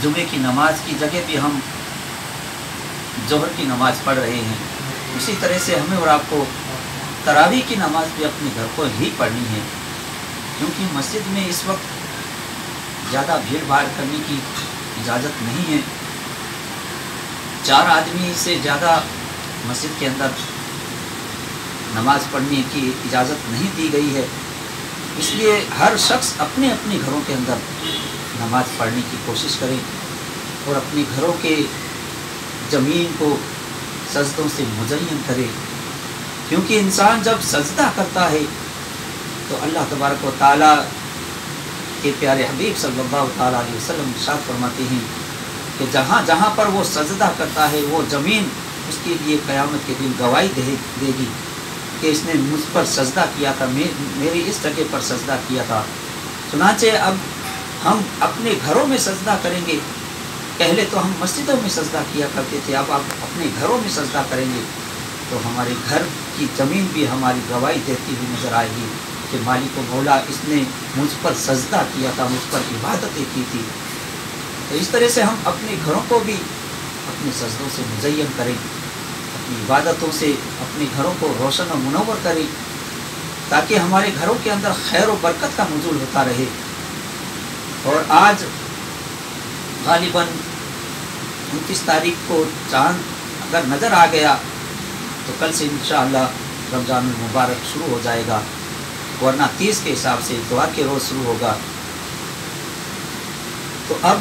जुमे की नमाज की जगह भी हम जोहर की नमाज़ पढ़ रहे हैं। इसी तरह से हमें और आपको तरावी की नमाज़ भी अपने घर को ही पढ़नी है, क्योंकि मस्जिद में इस वक्त ज़्यादा भीड़ भाड़ करने की इजाज़त नहीं है। 4 आदमी से ज़्यादा मस्जिद के अंदर नमाज़ पढ़ने की इजाज़त नहीं दी गई है। इसलिए हर शख्स अपने अपने घरों के अंदर नमाज़ पढ़ने की कोशिश करे और अपने घरों के ज़मीन को सजदों से मुज़य्यन करे, क्योंकि इंसान जब सजदा करता है तो अल्लाह तबारक व तआला के प्यारे हबीब सल्लल्लाहु तआला अलैहि वसल्लम इरशाद फरमाते हैं कि जहाँ जहाँ पर वो सजदा करता है वो ज़मीन उसके लिए क़यामत के दिन गवाही देगी कि इसने मुझ पर सजदा किया था, मेरी इस जगह पर सजदा किया था। चुनांचे अब हम अपने घरों में सजदा करेंगे। पहले तो हम मस्जिदों में सजदा किया करते थे, अब आप अपने घरों में सजदा करेंगे तो हमारे घर की ज़मीन भी हमारी गवाही देती हुई नज़र आएगी कि मालिक मौला इसने मुझ पर सजदा किया था, मुझ पर इबादतें की थी। तो इस तरह से हम अपने घरों को भी अपने सजदों से मुज़य्यन करें, अपनी इबादतों से अपने घरों को रोशन और मुनव्वर करें, ताकि हमारे घरों के अंदर खैर और बरकत का नुज़ूल होता रहे। और आज गालिबन 29 तारीख को चाँद अगर नज़र आ गया तो कल से इंशाअल्लाह रमज़ान मुबारक शुरू हो जाएगा, वरना 30 के हिसाब से इतवार के रोज़ शुरू होगा। तो अब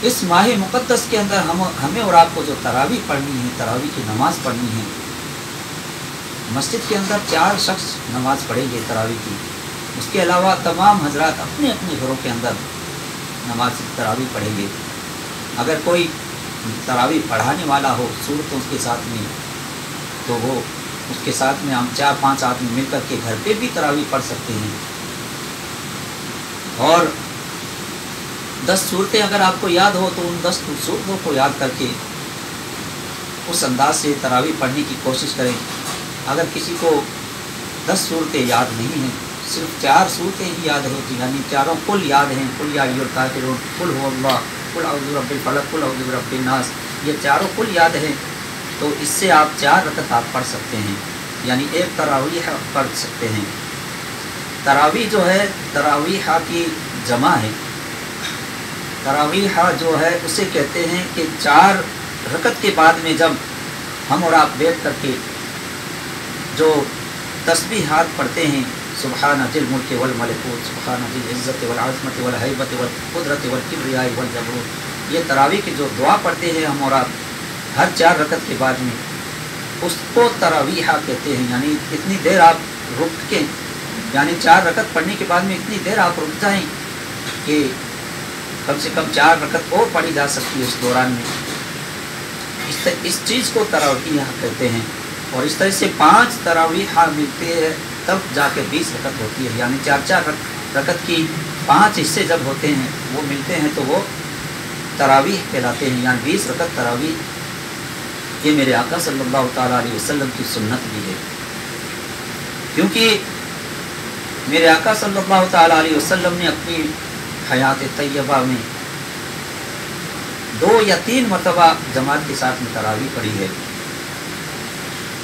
इस माह मुक़द्दस के अंदर हमें और आपको जो तरावी पढ़नी है, तरावी की नमाज़ पढ़नी है, मस्जिद के अंदर 4 शख्स नमाज़ पढ़ेंगे तरावी की। उसके अलावा तमाम हजरात अपने अपने घरों के अंदर नमाज तरावी पढ़ेंगे। अगर कोई तरावी पढ़ाने वाला हो सूरतों के साथ में, तो वो उसके साथ में हम 4-5 आदमी मिलकर के घर पे भी तरावी पढ़ सकते हैं। और 10 सूरतें अगर आपको याद हो तो उन 10 सूरतों को याद करके उस अंदाज से तरावी पढ़ने की कोशिश करें। अगर किसी को 10 सूरतें याद नहीं हैं, सिर्फ 4 सूरतें ही याद होती, यानी चारों कुल याद हैं, कुल या अय्युहल काफिरून, कुल हुवल्लाह, कुल अऊज़ु बिरब्बिल फलक, कुल अऊज़ु बिरब्बिन नास, ये चारों कुल याद हैं, तो इससे आप 4 रकअत आप पढ़ सकते हैं, यानी एक तरावीह पढ़ सकते हैं। तरावी जो है, तरावीह की जमा है। तरावीह जो है उसे कहते हैं कि 4 रकअत के बाद में जब हम और आप बैठ करके जो तस्बीहात पढ़ते हैं, सुब्हान जिल मुल्क वल मलकूत, सुब्हान जिल इज़्ज़त वल अज़मत वल हैबत वल कुदरत वल किब्रियाई वल जबरूत, ये तरावी की जो दुआ पढ़ते हैं हम और आप हर 4 रकअत के बाद में, उसको तरावीह कहते हैं। यानी इतनी देर आप रुक के, यानी 4 रकअत पढ़ने के बाद में इतनी देर आप रुक जाएं कि कम से कम 4 रकअत और पढ़ी जा सकती है उस दौरान में। इस चीज़ को तरावीह कहते हैं। और इस तरह से 5 तरावीह मिलते हैं तब जाके 20 रकअत होती है। यानी 4-4 रकअत की 5 हिस्से जब होते हैं वो मिलते हैं तो वो तरावीह कहलाते हैं, यानी 20 रकअत तरावीह। ये मेरे आका सल्लल्लाहु ताला अलैहि वसल्लम की सुन्नत भी है, क्योंकि मेरे आका सल्लल्लाहु ताला अलैहि वसल्लम ने अपनी हयात तैयबा में 2 या 3 मरतबा जमात के साथ में तरावी पढ़ी है।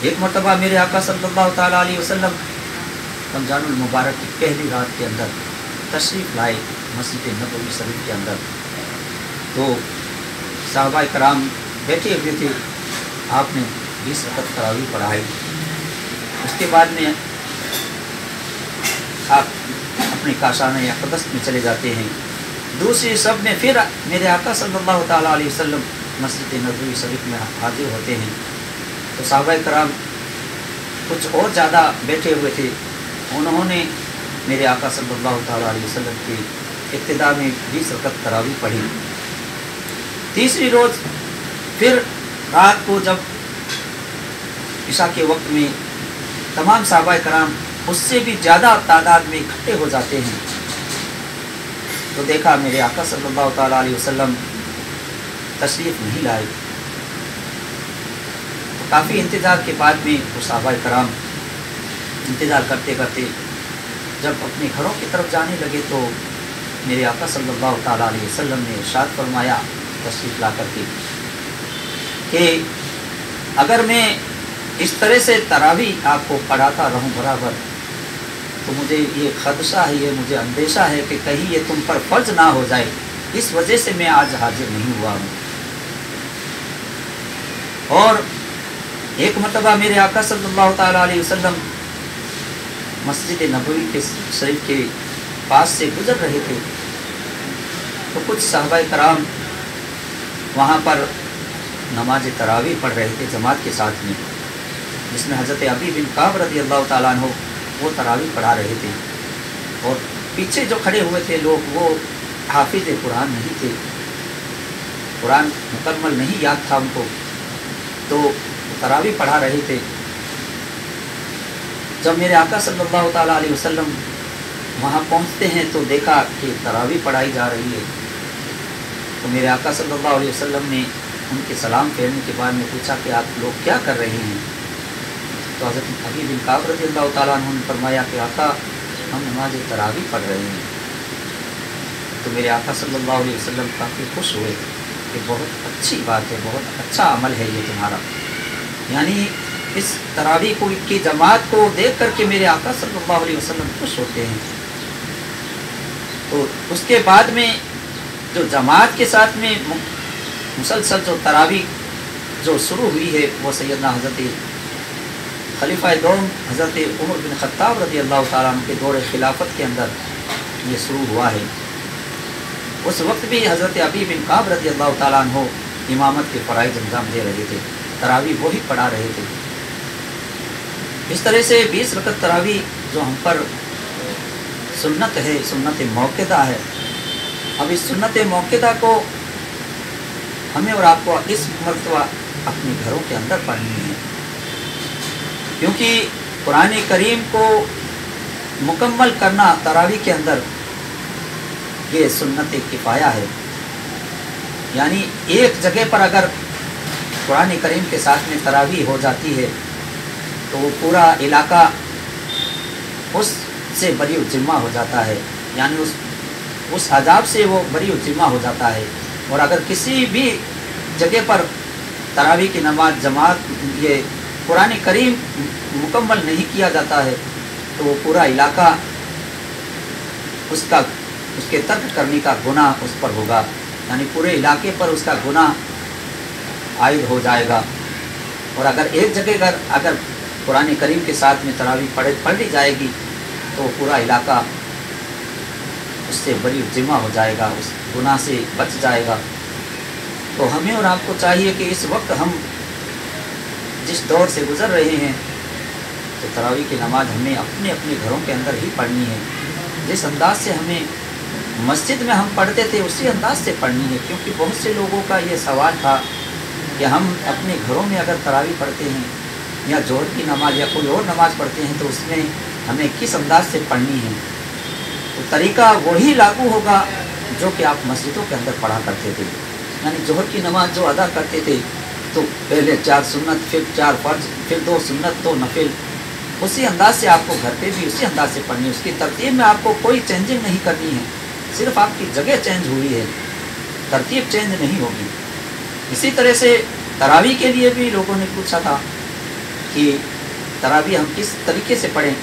एक मरतबा मेरे आका सल्लल्लाहु ताला अलैहि वसल्लम रमज़ानुल मुबारक की पहली रात के अंदर तशरीफ़ लाए मस्जिद नबवी शरीफ के अंदर, तो सहाबाए कराम बैठे हुए थे, आपने 20 रकअत तरावी पढ़ाई। उसके बाद में आप अपने काशाने अक़दस में चले जाते हैं। दूसरी शब में फिर मेरे आका सल्लल्लाहु ताला अलैहि वसल्लम मस्जिद नबवी शरीफ में हाजिर होते हैं, तो सहाबाए कराम कुछ और ज़्यादा बैठे हुए थे, उन्होंने मेरे आका सल्लल्लाहु ताला अलैहि वसल्लम की इब्तिदा में 20 रकअत तरावी पढ़ी। तीसरी रोज़ फिर रात को जब इशा के वक्त में तमाम सहाबाए कराम उससे भी ज़्यादा तादाद में इकट्ठे हो जाते हैं, तो देखा मेरे आका सल्लल्लाहु ताला अलैहि वसल्लम तशरीफ़ नहीं लाए। तो काफ़ी इंतज़ार के बाद में वो सहाबाए कराम इंतज़ार करते करते जब अपने घरों की तरफ जाने लगे, तो मेरे आका सल्लल्लाहु ताला अलैहि वसल्लम ने इरशाद फरमाया तशरीफ़ ला करके कि अगर मैं इस तरह से तरावी आपको पढ़ाता रहूं बराबर, तो मुझे ये खदशा है, ये मुझे अंदेशा है कि कहीं ये तुम पर फ़र्ज ना हो जाए, इस वजह से मैं आज हाजिर नहीं हुआ हूँ। और एक मरतबा मेरे आका सल्लल्लाहु ताला अलैहि वसल्लम मस्जिद नबवी के शरीफ के पास से गुजर रहे थे, तो कुछ सहाबाए कराम वहाँ पर नमाज तरावी पढ़ रहे थे जमात के साथ में, जिसमें हज़रत अबी बिन काब रज़ी अल्लाह ताला अन्हु वो तरावी पढ़ा रहे थे। और पीछे जो खड़े हुए थे लोग वो हाफिज़ कुरान नहीं थे, कुरान मुकम्मल नहीं याद था उनको, तो तरावी पढ़ा रहे थे। जब मेरे आका सल्लल्लाहु ताला अलैहि वसल्लम वहाँ पहुँचते हैं तो देखा कि तरावी पढ़ाई जा रही है, तो मेरे आका सल्लल्लाहु अलैहि वसल्लम ने उनके सलाम फेरने के बाद में पूछा कि आप लोग क्या कर रहे हैं। तो हज़रत अबी बिन काब रज़ी अल्लाह ताला अन्हु ने फरमाया कि आका हम नमाज तरावी पढ़ रहे हैं। तो मेरे आका सल्लल्लाहु अलैहि वसल्लम काफ़ी खुश हुए कि बहुत अच्छी बात है, बहुत अच्छा अमल है ये तुम्हारा। यानी इस तरावी को की जमात को देख करके मेरे आका सल्लल्लाहु अलैहि वसल्लम खुश होते हैं। तो उसके बाद में जो जमात के साथ में मुसलसल जो तरावी जो शुरू हुई है वो सैयदना हज़रत खलीफा दोम हज़रत उमर बिन ख़त्ताब रज़ी अल्लाह ताला अन्हु के दौर खिलाफत के अंदर ये शुरू हुआ है। उस वक्त भी हज़रत अबी बिन काब रज़ी अल्लाह ताला अन्हु इमामत के फ़राइज़ अंजाम दे रहे थे, तरावी वो ही पढ़ा रहे थे। इस तरह से 20 रकत तरावी जो हम पर सुन्नत है, सुन्नत मौक़िदा है। अब इस सुन्नत मौक़िदा को हमें और आपको इस मरतबा अपने घरों के अंदर पढ़नी है, क्योंकि कुरान करीम को मुकम्मल करना तरावी के अंदर ये सुन्नत किफ़ाया है। यानी एक जगह पर अगर कुरान करीम के साथ में तरावी हो जाती है तो वो पूरा इलाका उससे बरी जिम्मा हो जाता है, यानी उस अजाब से वो बरी जिम्मा हो जाता है। और अगर किसी भी जगह पर तरावी की नमाज जमात ये कुरान करीम मुकम्मल नहीं किया जाता है तो वो पूरा इलाका उसके तर्क करने का गुनाह उस पर होगा, यानी पूरे इलाके पर उसका गुनाह आयद हो जाएगा। और अगर एक जगह अगर कुरान करीम के साथ में तरावी पढ़ ली जाएगी तो पूरा इलाका उससे बड़ी जिम्मा हो जाएगा, उस गुनाह से बच जाएगा। तो हमें और आपको चाहिए कि इस वक्त हम जिस दौर से गुज़र रहे हैं तो तरावी की नमाज हमें अपने अपने घरों के अंदर ही पढ़नी है। जिस अंदाज से हमें मस्जिद में हम पढ़ते थे उसी अंदाज से पढ़नी है, क्योंकि बहुत से लोगों का ये सवाल था कि हम अपने घरों में अगर तरावी पढ़ते हैं या जोहर की नमाज या कोई और नमाज पढ़ते हैं तो उसमें हमें किस अंदाज से पढ़नी है। तो तरीका वही लागू होगा जो कि आप मस्जिदों के अंदर पढ़ा करते थे। यानी जोहर की नमाज जो अदा करते थे तो पहले 4 सुन्नत, फिर 4 फ़र्ज, फिर 2 सुन्नत, 2 नफिल, उसी अंदाज से आपको घर पे भी उसी अंदाज से पढ़नी है। उसकी तरतीब में आपको कोई चेंजिंग नहीं करनी है, सिर्फ आपकी जगह चेंज हुई है, तरतीब चेंज नहीं होगी। इसी तरह से तरावी के लिए भी लोगों ने पूछा था कि तरावी हम किस तरीके से पढ़ें,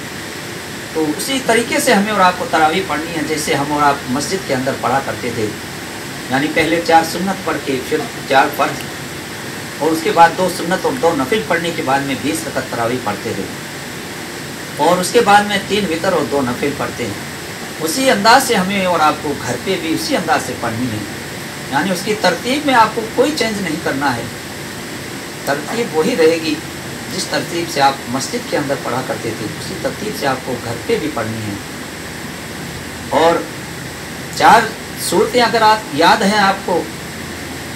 तो उसी तरीके से हमें और आपको तरावी पढ़नी है जैसे हम और आप मस्जिद के अंदर पढ़ा करते थे। यानी पहले 4 सुन्नत पढ़ के फिर 4 फ़र्ज और उसके बाद 2 सुन्नत और 2 नफिल पढ़ने के बाद में 20 रकत तरावी पढ़ते थे, और उसके बाद में 3 वितर और 2 नफिल पढ़ते हैं। उसी अंदाज से हमें और आपको घर पे भी उसी अंदाज से पढ़नी है। यानी उसकी तरतीब में आपको कोई चेंज नहीं करना है, तरतीब वही रहेगी जिस तरतीब से आप मस्जिद के अंदर पढ़ा करते थे, उसी तरतीब से आपको घर पे भी पढ़नी है। और 4 सूरतें अगर आप याद हैं आपको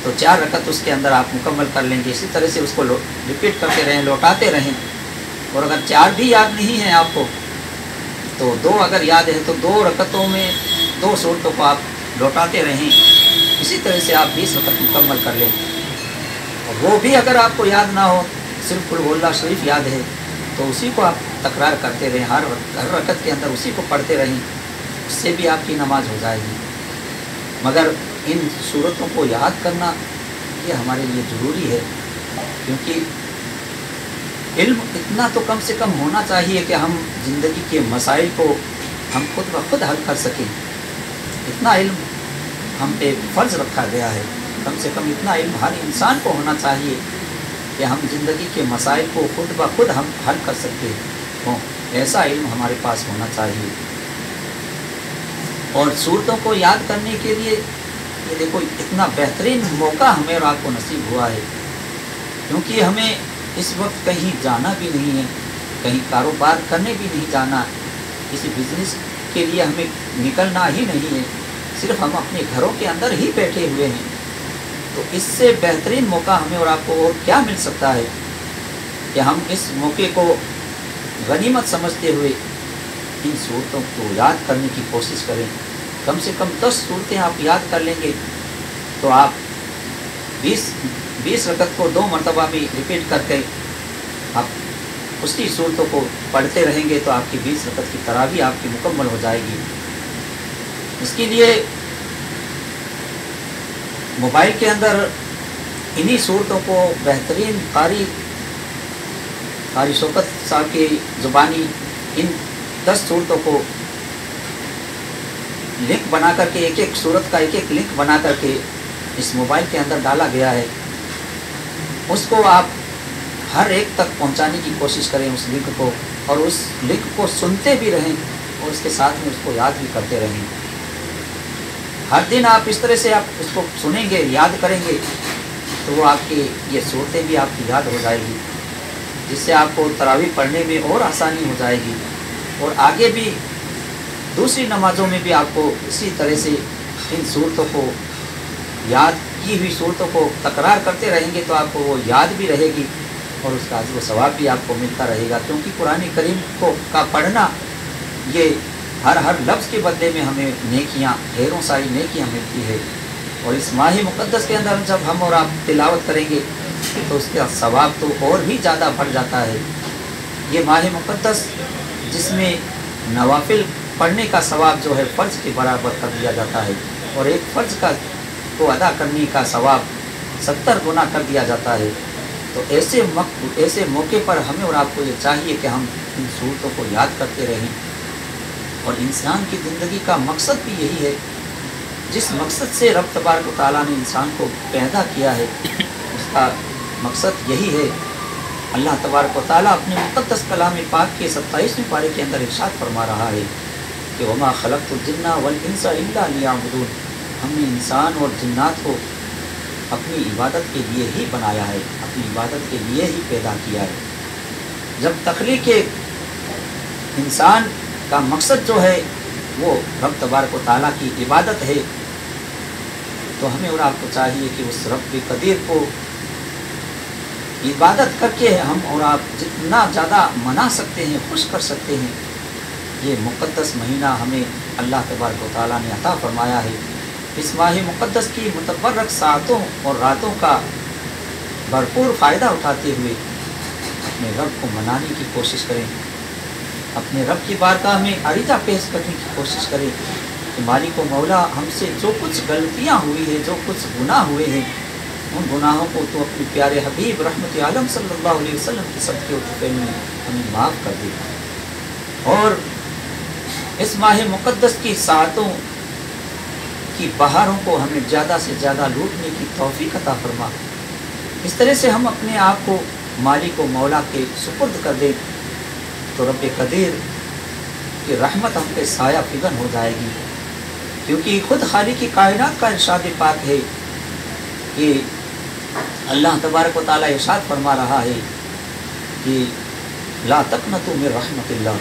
तो 4 रकत उसके अंदर आप मुकम्मल कर लेंगे। इसी तरह से उसको रिपीट करते रहें, लौटाते रहें। और अगर 4 भी याद नहीं है आपको तो 2 अगर याद है तो 2 रकतों में 2 सूरतों को आप लौटाते रहें। इसी तरह से आप 20 रकत मुकम्मल कर लें। और वो भी अगर आपको याद ना हो, सिर्फ कुल हुवल्लाह शरीफ याद है तो उसी को आप तकरार करते रहें, हर रकत के अंदर उसी को पढ़ते रहें, उससे भी आपकी नमाज हो जाएगी। मगर इन सूरतों को याद करना ये हमारे लिए ज़रूरी है, क्योंकि इल्म इतना तो कम से कम होना चाहिए कि हम ज़िंदगी के मसाइल को हम खुद ब खुद हल कर सकें। इतना इल्म हम पे फ़र्ज़ रखा गया है, कम से कम इतना इल्म हर इंसान को होना चाहिए कि हम ज़िंदगी के मसाइल को खुद ब खुद हम हल कर सकते हों। ऐसा इल्म हमारे पास होना चाहिए। और सूरतों को याद करने के लिए ये देखो इतना बेहतरीन मौका हमें और आपको नसीब हुआ है, क्योंकि हमें इस वक्त कहीं जाना भी नहीं है, कहीं कारोबार करने भी नहीं जाना, किसी बिजनेस के लिए हमें निकलना ही नहीं है, सिर्फ हम अपने घरों के अंदर ही बैठे हुए हैं। तो इससे बेहतरीन मौका हमें और आपको और क्या मिल सकता है कि हम इस मौके को गनीमत समझते हुए इन सूरतों को याद करने की कोशिश करें। कम से कम 10 सूरतें आप याद कर लेंगे तो आप 20 रकत को 2 मरतबा भी रिपीट करके आप उसी सूरतों को पढ़ते रहेंगे तो आपकी 20 रकत की तरावी आपकी मुकम्मल हो जाएगी। इसके लिए मोबाइल के अंदर इन्हीं सूरतों को बेहतरीन कारी शौकत साहब की ज़ुबानी इन 10 सूरतों को लिंक बना करके एक सूरत का एक लिंक बना करके इस मोबाइल के अंदर डाला गया है। उसको आप हर एक तक पहुंचाने की कोशिश करें उस लिंक को, और उस लिंक को सुनते भी रहें और उसके साथ में उसको याद भी करते रहें। हर दिन आप इस तरह से आप उसको सुनेंगे, याद करेंगे तो वो आपकी ये सूरतें भी आपकी याद हो जाएगी, जिससे आपको तरावी पढ़ने में और आसानी हो जाएगी। और आगे भी दूसरी नमाज़ों में भी आपको इसी तरह से इन सूरतों को याद की हुई सूरतों को तकरार करते रहेंगे तो आपको वो याद भी रहेगी और उसका अजर व सवाब भी आपको मिलता रहेगा। क्योंकि कुरान करीम का पढ़ना ये हर लफ्ज़ के बदले में हमें नेकियां, ढेरों सारी नेकियां मिलती है। और इस माह मुक़द्दस के अंदर जब हम और आप तिलावत करेंगे तो उसका सवाब तो और भी ज़्यादा बढ़ जाता है। ये माह मुक़द्दस जिसमें नवाफिल पढ़ने का सवाब जो है फ़र्ज़ के बराबर कर दिया जाता है, और एक फ़र्ज़ को अदा करने का सवाब 70 गुना कर दिया जाता है। तो ऐसे मौके पर हमें और आपको ये चाहिए कि हम इन सूरतों को याद करते रहें। और इंसान की ज़िंदगी का मकसद भी यही है, जिस मकसद से रब तबारक व तआला ने इंसान को पैदा किया है उसका मकसद यही है। अल्लाह तबारक व तआला अपने मुक़द्दस कलाम पाक के 27वें पारे के अंदर इरशाद फरमा रहा है कि वमा खलक़तुल जिन्ना वल इंसा इल्ला लियअबुदून, हमने इंसान और जिन्नात को अपनी इबादत के लिए ही बनाया है, अपनी इबादत के लिए ही पैदा किया है। जब तख्लीक़ इंसान का मकसद जो है वो रब तबारक व तआला की इबादत है, तो हमें और आपको चाहिए कि उस रब कदीर को इबादत करके हम और आप जितना ज़्यादा मना सकते हैं, खुश कर सकते हैं। ये मुक़द्दस महीना हमें अल्लाह तबारक व तआला ने अता फरमाया है। इस माह मुक़द्दस की मुतबर्रक सातों और रातों का भरपूर फ़ायदा उठाते हुए अपने रब को मनाने की कोशिश करें, अपने रब की बारगाह में अरीजा पेश करने की कोशिश करें कि मालिक व मौला हमसे जो कुछ गलतियाँ हुई है, जो कुछ गुनाह हुए हैं, उन गुनाहों को तो अपने प्यारे हबीब रहमत आलम सल्लल्लाहु अलैहि वसल्लम के सदक़े व तोफ़े में हमें माफ़ कर दे। और इस माह मुक़द्दस की सातों की बहारों को हमें ज़्यादा से ज़्यादा लूटने की तौफ़ीक़ अता फरमा। इस तरह से हम अपने आप को मालिक व मौला के सुपुर्द कर दें तो रब कदीर की रहमत हम पे साया फिगन हो जाएगी। क्योंकि ख़ुद खालिक़ की कायनात का इरशाद पाक है कि अल्लाह तबारक व तआला इरशाद फरमा रहा है कि ला तक़नतु मिन रहमतिल्लाह,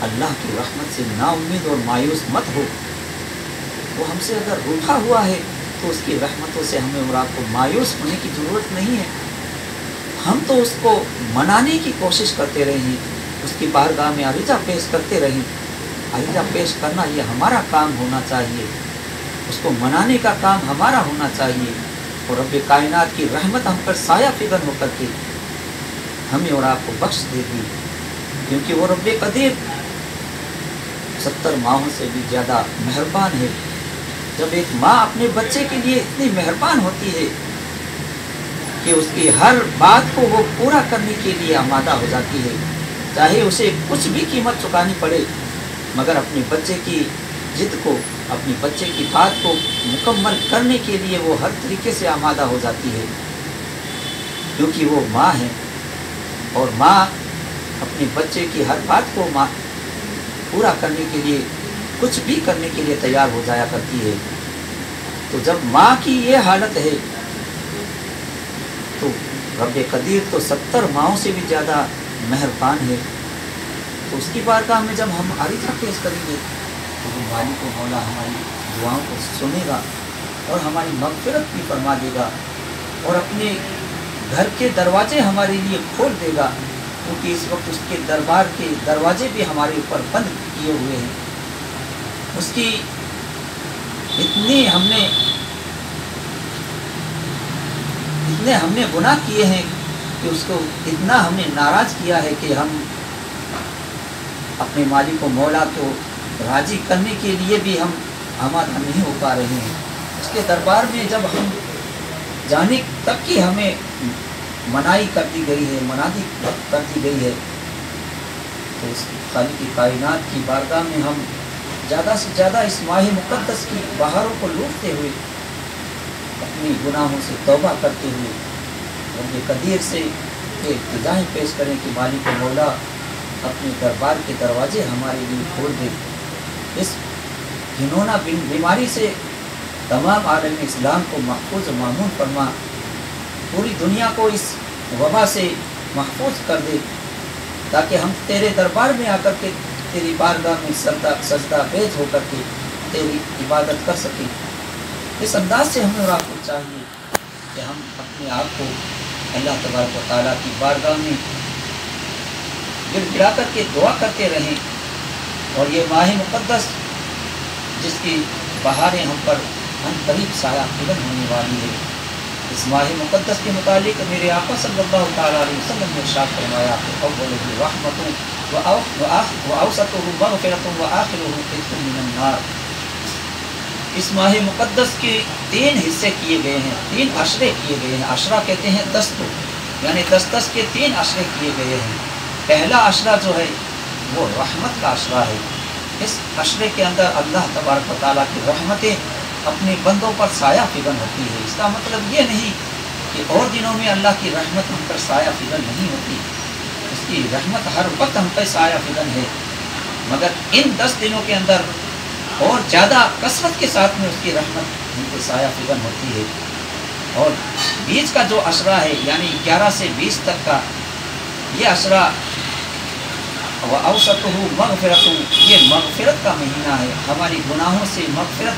अल्लाह की रहमत से नाउम्मीद और मायूस मत हो। वो हमसे अगर रूठा हुआ है तो उसकी रहमतों से हमें और आपको मायूस होने की ज़रूरत नहीं है। हम तो उसको मनाने की कोशिश करते रहें, उसकी बारगाह में अरीजा पेश करते रहें। अरीजा पेश करना ये हमारा काम होना चाहिए, उसको मनाने का काम हमारा होना चाहिए। और रब कायनात की रहमत हम पर साया फिगन होकर के हमें और आपको बख्श देगी, क्योंकि वो रब कदीर 70 माहों से भी ज़्यादा मेहरबान है। जब एक माँ अपने बच्चे के लिए इतनी मेहरबान होती है कि उसकी हर बात को वो पूरा करने के लिए आमादा हो जाती है, चाहे उसे कुछ भी कीमत चुकानी पड़े, मगर अपने बच्चे की जिद को, अपने बच्चे की बात को मुकम्मल करने के लिए वो हर तरीके से आमादा हो जाती है, क्योंकि वो माँ है। और माँ अपने बच्चे की हर बात को पूरा करने के लिए, कुछ भी करने के लिए तैयार हो जाया करती है। तो जब माँ की ये हालत है तो रब्बे कदीर तो 70 माँओं से भी ज़्यादा मेहरबान है। तो उसकी बारगाह में जब हम आरिज़ा पेश करेंगे तो वो मालिक को मौला हमारी दुआओं को सुनेगा और हमारी मग़फ़िरत भी फरमा देगा और अपने घर के दरवाजे हमारे लिए खोल देगा, क्योंकि इस वक्त उसके दरबार के दरवाजे भी हमारे ऊपर बंद किए हुए हैं। उसकी इतने हमने गुनाह किए हैं कि उसको इतना हमने नाराज़ किया है कि हम अपने मालिक को मौला को राज़ी करने के लिए भी हम आमादा नहीं हो पा रहे हैं। उसके दरबार में जब हम जाने तक की हमें मनाही कर दी गई है, मनाही कर दी गई है, तो उस खालिक की कायनात की बारगाह में हम ज़्यादा से ज़्यादा इस माह मुक़द्दस की बहारों को लूटते हुए, अपनी गुनाहों से तौबा करते हुए रब्बे कदीर से इल्तिजाएं पेश करें कि मालिक मौला अपने दरबार के दरवाजे हमारे लिए खोल दे। इस घिनौना बीमारी से तमाम आलम इस्लाम को महफूज मामून फरमा, पूरी दुनिया को इस वबा से महफूज कर दे, ताकि हम तेरे दरबार में आकर के तेरी बारगाह में सजदा बेज होकर के तेरी इबादत कर सकें। इस अंदाज से हमें और आपको चाहिए कि हम अपने आप को अल्लाह तबारक व तआला की बारगाह में गिड़गिड़ा करके दुआ करते रहें। और ये माह मुक़द्दस जिसकी बहारें हम पर अनकरीब साया फिल्म होने वाली है, इस माह मुक़द्दस के मुतालिक मेरे आका सल्लल्लाहु तआला अलैहि वसल्लम ने इरशाद फरमाया कि अव्वलुहु रहमतुन व औसतुहु मग़फ़िरतुन व आखिरुहु इत्क़ुन मिनन नार। इस माह मुक़द्दस के 3 हिस्से किए गए हैं, 3 अशरे किए गए हैं। अशरा कहते हैं 10 को, यानी 10 के 3 अशरे किए गए हैं। पहला अशरा जो है वो रहमत का अशरा है। इस अशरे के अंदर अल्लाह तबारक व तआला की रहमतें अपने बंदों पर साया फिगन होती है। इसका मतलब ये नहीं कि और दिनों में अल्लाह की रहमत हम पर साया फिगन नहीं होती, उसकी रहमत हर वक्त हम पर साया फिगन है, मगर इन 10 दिनों के अंदर और ज़्यादा कसरत के साथ में उसकी रहमत हम पर साया फिगन होती है। और बीच का जो अशरा है यानी 11 से 20 तक का ये अशरा व औसतुहु मग़फ़िरतुन, ये मग़फ़िरत का महीना है, हमारी गुनाहों से मग़फ़िरत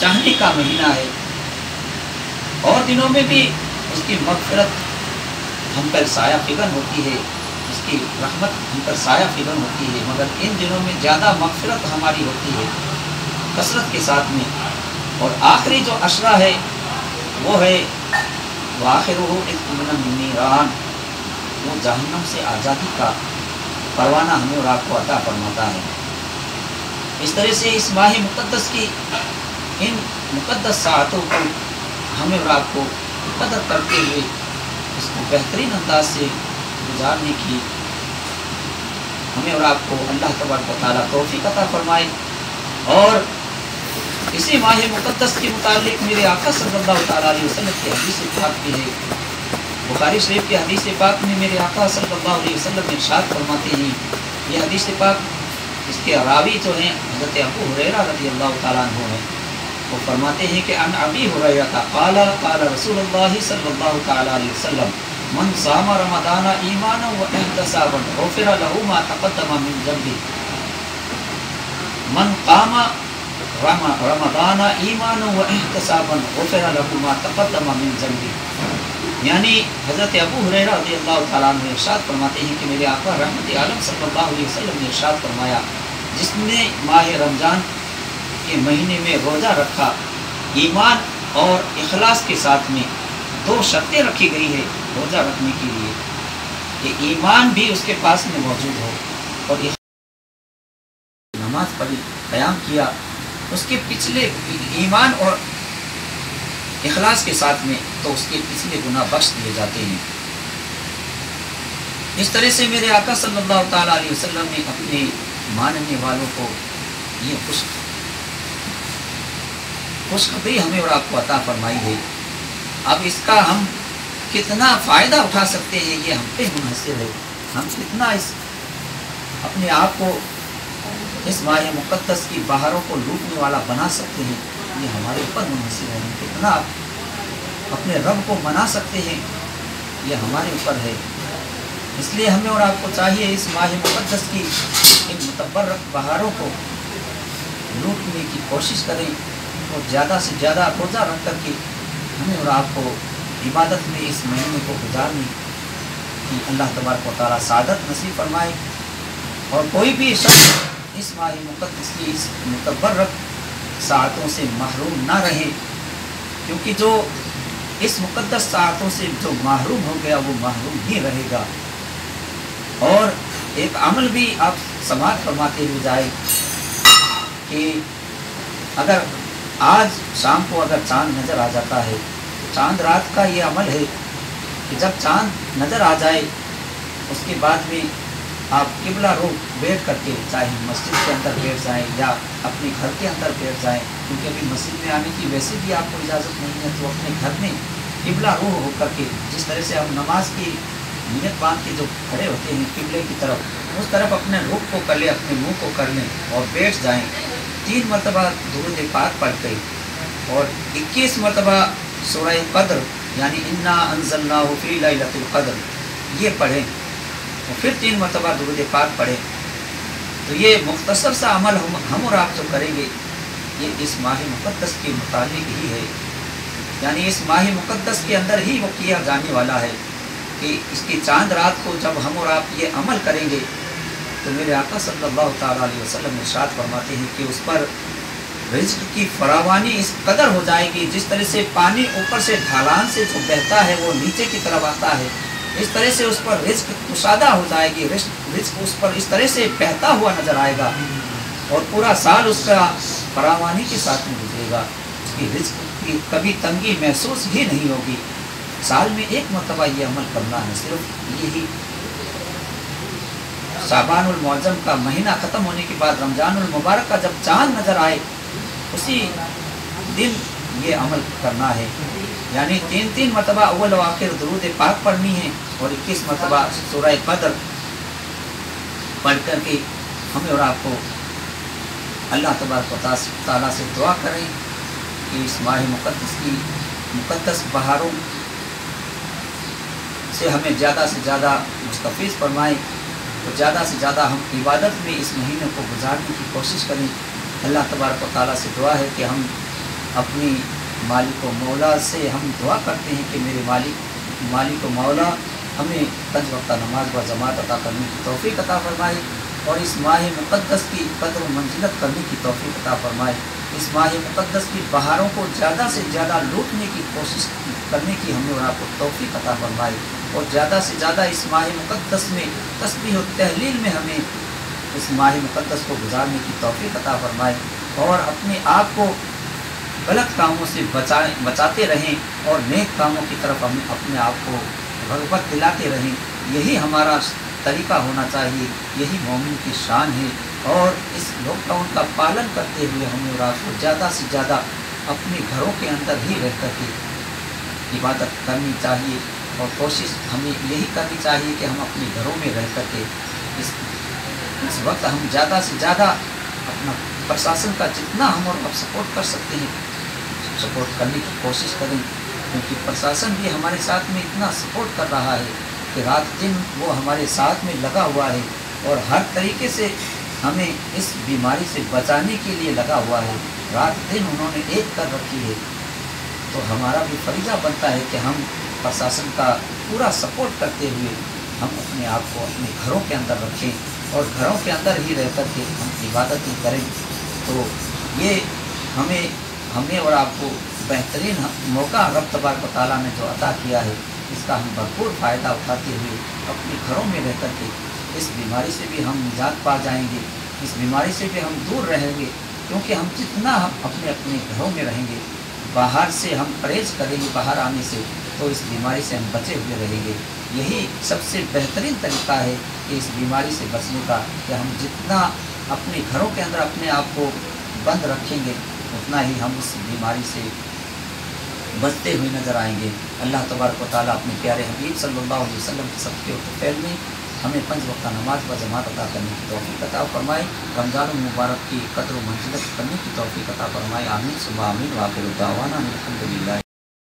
चाहने का महीना है। और दिनों में भी उसकी मग़फ़िरत हम पर साया फिगन होती है, उसकी रहमत हम पर साया फिगन होती है, मगर इन दिनों में ज़्यादा मग़फ़िरत हमारी होती है कसरत के साथ में। और आखिरी जो अशरा है वो है वाखिरुहु इत्क़ुन मिनन नीरान, वो जहन्नम से आज़ादी का परवाना हमें और आपको अता फरमाता है। इस तरह से इस माह मुक़द्दस की इन मुक़द्दस साअतों को हमें और आपको कदर करते हुए इसको बेहतरीन अंदाज से गुजारने की हमें और आपको अल्लाह तबारक व तआला तौफ़ीक़ अता फरमाए। और इसी माह मुक़द्दस के मुतालिक मेरे आका सल्लल्लाहु तआला अलैहि वसल्लम की हदीस पाक भी है। बुखारी शरीफ की हदीस पाक में मेरे आका सल्लल्लाहु अलैहि वसल्लम इरशाद फरमाते हैं, ये हदीस पाक इसके रावी जो हैं हज़रत अबू हुरैरा रज़ियल्लाहु तआला अन्हु हैं, वो फरमाते हैं कि अन अबी हुरैरा क़ाला क़ाला रसूलुल्लाह सल्लल्लाहु तआला अलैहि वसल्लम मन सामा रमज़ान ईमानन व इहतिसाबन गुफ़िरा लहू मा तक़द्दम मिन ज़ंबी। मन क़ामा रमज़ान ईमानन व इहतिसाबन गुफ़िरा लहू मा तक़द्दम मिन ज़ंबी। यानी हज़रत अबू हुरैरा रज़ियल्लाहु तआला अन्हु इरशाद फरमाते हैं कि मेरे आका रहमत आलम सल्लल्लाहु अलैहि वसल्लम ने इरशाद फरमाया, जिसने माह रमज़ान के महीने में रोज़ा रखा ईमान और इखलास के साथ में, 2 शर्तें रखी गई है रोज़ा रखने के लिए कि ईमान भी उसके पास में मौजूद हो और नमाज पढ़ी, क़याम किया, اس کے پچھلے ایمان اور اخلاص کے ساتھ میں تو اس کے پچھلے گناہ بخش دیے جاتے ہیں۔ اس طرح سے میرے آقا صلی اللہ تعالیٰ علیہ وسلم نے اپنے ماننے والوں کو یہ خوشخبری ہمیں اور آپ کو عطا فرمائی ہے۔ اب اس کا ہم کتنا فائدہ اٹھا سکتے ہیں یہ ہم پہ منحصر ہے، ہم کتنا اپنے آپ کو اس ماہ مقدس کی بہاروں کو لوٹنے والا بنا سکتے ہیں، یہ ہمارے اوپر منحصر ہے۔ ہم کتنا اپنے رب کو منا سکتے ہیں یہ ہمارے اوپر ہے۔ اس لیے ہمیں اور آپ کو چاہیے اس ماہ مقدس کی ان متبرک بہاروں کو لوٹنے کی کوشش کریں اور زیادہ سے زیادہ روزہ رکھ کر کے ہمیں اور آپ کو عبادت میں اس مہینے کو گزارنے کی اللہ تبارک و تعالیٰ سعادت نصیب فرمائے، اور کوئی بھی شخص اس ماہ مقدس کی اس متبرک ساعتوں سے محروم نہ رہے، کیونکہ جو اس مقدس ساعتوں سے جو محروم ہو گیا وہ محروم ہی رہے گا۔ اور ایک عمل بھی آپ سماعت فرماتے ہوئے جائے کہ اگر آج شام کو اگر چاند نظر آ جاتا ہے، چاند رات کا یہ عمل ہے کہ جب چاند نظر آ جائے اس کے بعد میں آپ قبلہ رخ بیٹھ کر کے، چاہے مسجد کے اندر بیٹھ جائیں یا اپنے گھر کے اندر بیٹھ جائیں، کیونکہ ابھی مسجد میں آنے کی ویسے بھی آپ کو اجازت نہیں ہے، تو اپنے گھر میں قبلہ رخ ہو کر کے جس طرح سے ہم نماز کی نیت باندھ کے جو کھڑے ہوتے ہیں قبلے کی طرف، اس طرف اپنے رخ کو کر لیں، اپنے منہ کو کر لیں اور بیٹھ جائیں۔ 3 مرتبہ درود پاک پڑھ کے اور 21 مرتبہ سورہ قدر یعنی انا انزلناہ فی لیلۃ القدر یہ پڑھیں، اور پھر 3 مرتبہ درود پاک پڑھیں، تو یہ مختصر سا عمل ہم اور آپ جو کریں گے یہ اس ماہ مقدس کے متعلق ہی ہے، یعنی اس ماہ مقدس کے اندر ہی وہ کیا جانے والا ہے کہ اس کی چاند رات کو جب ہم اور آپ یہ عمل کریں گے تو میرے آقا صلی اللہ تعالیٰ علیہ وسلم ارشاد فرماتے ہیں کہ اس پر رزق کی فراوانی اس قدر ہو جائے گی، جس طرح سے پانی اوپر سے ڈھلان سے جو بہتا ہے وہ نیچے کی طرف آتا ہے، اس طرح سے اس پر رزق کشادہ ہو جائے گی، رزق اس پر اس طرح سے بہتا ہوا نظر آئے گا، اور پورا سال اس کا فراوانی کے ساتھ میں گزرے گا، اس کی رزق کی کبھی تنگی محسوس ہی نہیں ہوگی۔ سال میں 1 مرتبہ یہ عمل کرنا ہے، صرف یہی شعبان المعظم کا مہینہ ختم ہونے کے بعد رمضان المبارک کا جب چاند نظر آئے اسی دن یہ عمل کرنا ہے، یعنی 3 مرتبہ اول و آخر درود پاک پڑھنی ہے اور 21 مرتبہ سورہ قدر پڑھ کر کے ہمیں اور آپ کو اللہ تبارک و تعالیٰ سے دعا کریں کہ اس ماہ مقدس کی مقدس بہاروں سے ہمیں زیادہ سے زیادہ مستفیض فرمائیں، تو زیادہ سے زیادہ ہم عبادت میں اس مہینے کو گزارنے کی کوشش کریں۔ اللہ تبارک و تعالیٰ سے دعا ہے کہ ہم اپنی مالک و مولا سے ہم دعا کرتے ہیں کہ میرے مالک و مولا ہمیں 5 وقتہ نماز و جماعت عطا کرنے کی توفیق عطا فرمائے، اور اس ماہ مقدس کی قدر و منزلت کرنے کی توفیق عطا فرمائے، اس ماہ مقدس کی بہاروں کو زیادہ سے زیادہ لوٹنے کی کوشش کرنے کی ہمیں اور آپ کو توفیق عطا فرمائے، اور زیادہ سے زیادہ اس ماہ مقدس میں تسبیح و تحلیل میں ہمیں اس ماہ مقدس کو گزارنے کی توفیق عطا فرمائے، اور اپنے آپ کو غلط کاموں سے بچاتے رہیں اور نیک کاموں کی طرف ہم اپنے آپ کو رغبت دلاتے رہیں۔ یہی ہمارا طریقہ ہونا چاہیے، یہی مومن کی شان ہے، اور اس لاک ڈاؤن کا پالن کرتے ہوئے ہمیں اور آپ کو زیادہ سے زیادہ اپنے گھروں کے اندر ہی رہ کر کے عبادت کرنی چاہیے، اور کوشش ہمیں یہی کرنی چاہیے کہ ہم اپنے گھروں میں رہ کر کے اس وقت ہم زیادہ سے زیادہ اپنا پرشاسن کا جتنا ہم اور اب سپورٹ کر سکتے ہیں سپورٹ کرنے کی کوشش کریں، کیونکہ پرشاسن بھی ہمارے ساتھ میں اتنا سپورٹ کر رہا ہے کہ رات دن وہ ہمارے ساتھ میں لگا ہوا ہے، اور ہر طریقے سے ہمیں اس بیماری سے بچانے کے لیے لگا ہوا ہے، رات دن انہوں نے ایک کر رکھی ہے۔ تو ہمارا بھی فریضہ بنتا ہے کہ ہم پرشاسن کا پورا سپورٹ کرتے ہوئے ہم اپنے آپ کو اپنے گھروں کے اندر رکھیں، اور گھروں کے اندر ہی رہ کر کے ہم عبادتیں کریں، تو یہ ہمیں اور آپ کو بہترین موقع رب تبارک و تعالیٰ نے جو عطا کیا ہے، اس کا ہم بھرپور فائدہ اٹھاتے ہوئے اپنے گھروں میں رہ کر کے اس بیماری سے بھی ہم نجات پا جائیں گے، اس بیماری سے بھی ہم دور رہیں گے، क्योंकि हम जितना हम अपने अपने घरों में रहेंगे, बाहर से हम परहेज़ करेंगे बाहर आने से, तो इस बीमारी से हम बचे हुए रहेंगे। यही सबसे बेहतरीन तरीका है कि इस बीमारी से बचने का, कि हम जितना अपने घरों के अंदर अपने आप को बंद रखेंगे, उतना ही हम इस बीमारी से बचते हुए नज़र आएंगे। अल्लाह तबारक व तआला अपने प्यारे हबीब सल्लल्लाहु अलैहि वसल्लम के सदक़े और तौफ़ील में हमें 5 वक्त नमाज व जमात अता करने की तौफ़ीक़ अता फरमाए। रमज़ान मुबारक की कद्र व मंज़िलत करने की तौफ़ीक़ अता फरमाए। आमीन सुम्मा आमीन। व आखिर दावाना अनिल हम्दुलिल्लाह।